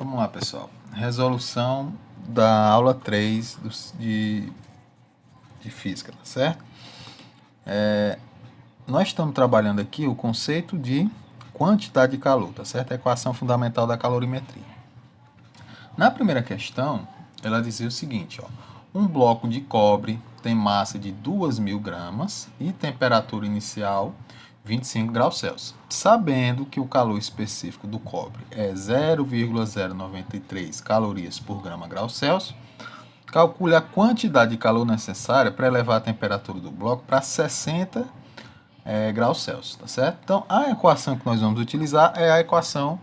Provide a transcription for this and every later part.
Vamos lá, pessoal. Resolução da aula 3 de física, tá certo? Nós estamos trabalhando aqui o conceito de quantidade de calor, tá certo? A equação fundamental da calorimetria. Na primeira questão, ela dizia o seguinte, ó. Um bloco de cobre tem massa de 2.000 gramas e temperatura inicial 25 graus Celsius. Sabendo que o calor específico do cobre é 0,093 calorias por grama grau Celsius, calcule a quantidade de calor necessária para elevar a temperatura do bloco para 60 graus Celsius, tá certo? Então, a equação que nós vamos utilizar é a equação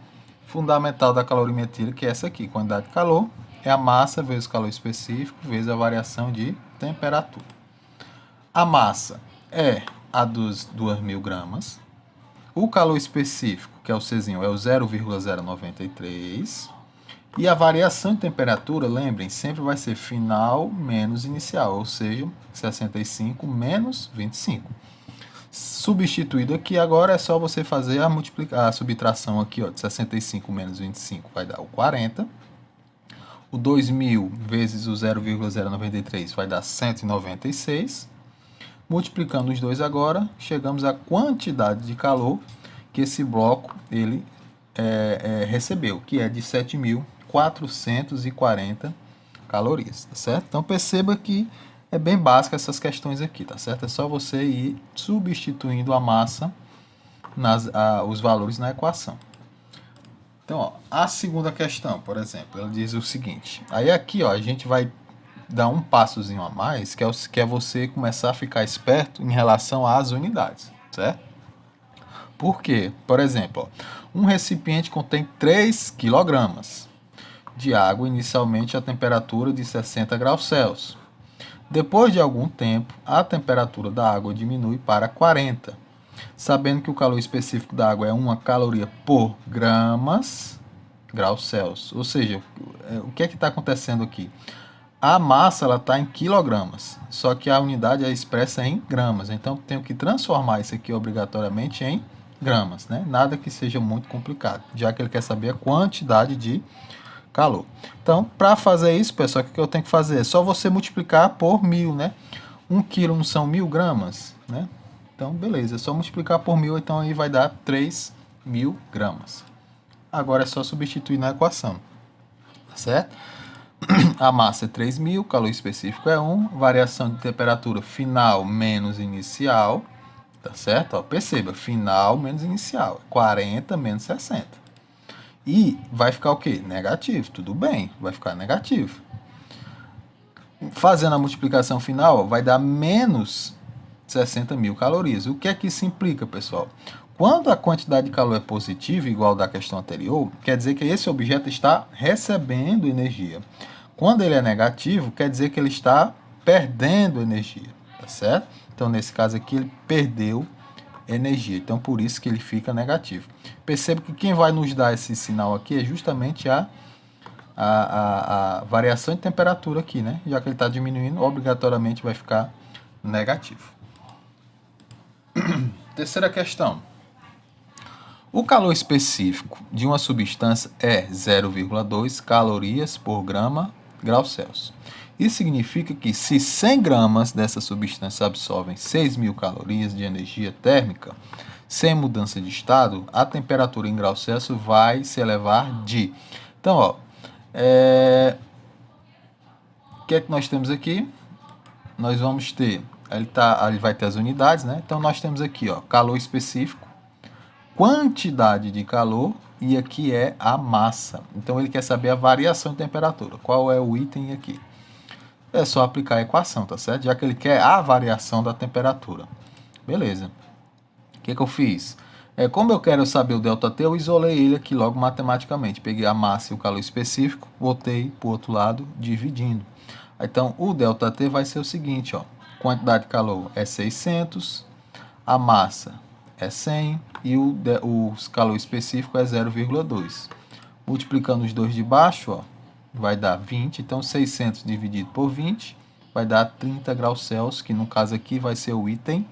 fundamental da calorimetria, que é essa aqui. Quantidade de calor é a massa vezes o calor específico vezes a variação de temperatura. A massa é a dos 2.000 gramas. O calor específico, que é o Czinho, é o 0,093. E a variação de temperatura, lembrem, sempre vai ser final menos inicial, ou seja, 65 menos 25. Substituído aqui, agora é só você fazer a subtração aqui, ó, de 65 menos 25 vai dar o 40. O 2.000 vezes o 0,093 vai dar 196. Multiplicando os dois agora, chegamos à quantidade de calor que esse bloco ele recebeu, que é de 7.440 calorias, tá certo? Então perceba que é bem básico essas questões aqui, tá certo? É só você ir substituindo a massa, os valores na equação. Então, ó, a segunda questão, por exemplo, ela diz o seguinte. Aí aqui, ó, a gente vai dar um passozinho a mais, que é você começar a ficar esperto em relação às unidades, certo? Por quê? Por exemplo, ó, um recipiente contém 3 kg de água, inicialmente a temperatura de 60 graus Celsius. Depois de algum tempo, a temperatura da água diminui para 40. Sabendo que o calor específico da água é 1 caloria por graus Celsius. Ou seja, o que é que está acontecendo aqui? A massa está em quilogramas, só que a unidade é expressa em gramas. Então, tenho que transformar isso aqui obrigatoriamente em gramas, né? Nada que seja muito complicado, já que ele quer saber a quantidade de calor. Então, para fazer isso, pessoal, o que eu tenho que fazer? É só você multiplicar por 1.000, né? 1 quilo não são 1.000 gramas, né? Então, beleza, é só multiplicar por 1.000, então aí vai dar 3.000 gramas. Agora é só substituir na equação, tá certo? A massa é 3.000, o calor específico é 1, variação de temperatura final menos inicial, tá certo? Ó, perceba, final menos inicial, 40 menos 60. E vai ficar o quê? Negativo, tudo bem, vai ficar negativo. Fazendo a multiplicação final, ó, vai dar menos 60.000 calorias. O que é que isso implica, pessoal? Quando a quantidade de calor é positiva, igual da questão anterior, quer dizer que esse objeto está recebendo energia. Quando ele é negativo, quer dizer que ele está perdendo energia, tá certo? Então, nesse caso aqui, ele perdeu energia. Então, por isso que ele fica negativo. Perceba que quem vai nos dar esse sinal aqui é justamente a variação de temperatura aqui, né? Já que ele está diminuindo, obrigatoriamente vai ficar negativo. Terceira questão. O calor específico de uma substância é 0,2 calorias por grau Celsius. Isso significa que se 100 gramas dessa substância absorvem 6.000 calorias de energia térmica, sem mudança de estado, a temperatura em graus Celsius vai se elevar de... Então, ó, o que é que nós temos aqui? Nós vamos ter, ele vai ter as unidades, né? Então, nós temos aqui, ó, calor específico, quantidade de calor, e aqui é a massa. Então, ele quer saber a variação de temperatura. Qual é o item aqui? É só aplicar a equação, tá certo? Já que ele quer a variação da temperatura. Beleza. O que eu fiz? Como eu quero saber o ΔT, eu isolei ele aqui logo matematicamente. Peguei a massa e o calor específico, botei para o outro lado, dividindo. Então, o ΔT vai ser o seguinte, ó. Quantidade de calor é 600, a massa é 100 e o calor específico é 0,2. Multiplicando os dois de baixo, ó, vai dar 20. Então, 600 dividido por 20 vai dar 30 graus Celsius, que no caso aqui vai ser o item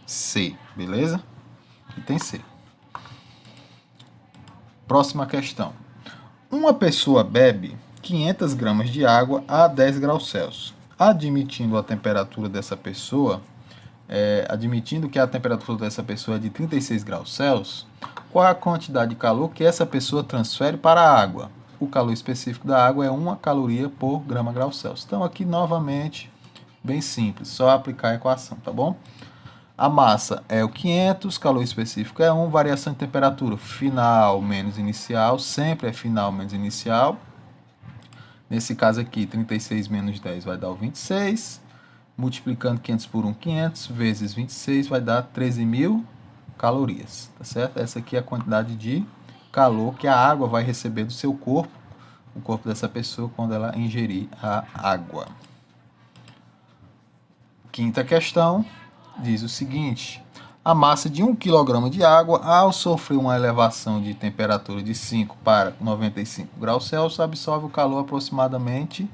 C, beleza? Item C. Próxima questão. Uma pessoa bebe 500 gramas de água a 10 graus Celsius. Admitindo a temperatura dessa pessoa, admitindo que a temperatura dessa pessoa é de 36 graus Celsius, qual é a quantidade de calor que essa pessoa transfere para a água? O calor específico da água é 1 caloria por grama grau Celsius. Então aqui novamente, bem simples, só aplicar a equação, tá bom? A massa é o 500, calor específico é 1, variação de temperatura final menos inicial, sempre é final menos inicial. Nesse caso aqui, 36 menos 10 vai dar o 26. Multiplicando 500 por 1, 500 vezes 26 vai dar 13.000 calorias, tá certo? Essa aqui é a quantidade de calor que a água vai receber do seu corpo, o corpo dessa pessoa, quando ela ingerir a água. Quinta questão diz o seguinte: a massa de 1 kg de água, ao sofrer uma elevação de temperatura de 5 para 95 graus Celsius, absorve o calor aproximadamente.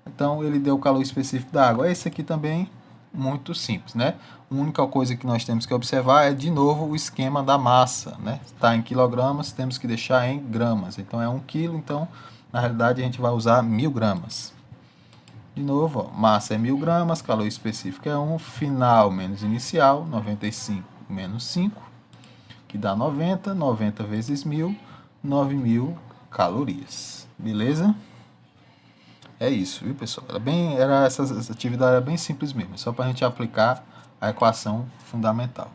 Então, ele deu o calor específico da água. Esse aqui também, muito simples, né? A única coisa que nós temos que observar é, de novo, o esquema da massa, né? Está em quilogramas, temos que deixar em gramas. Então, é 1 quilo, então, na realidade, a gente vai usar 1.000 gramas. De novo, ó, massa é 1.000 gramas, calor específico é 1, final menos inicial, 95 menos 5, que dá 90, 90 vezes 1.000, 9.000 calorias. Beleza? É isso, viu, pessoal? Essa atividade era bem simples mesmo, só para a gente aplicar a equação fundamental.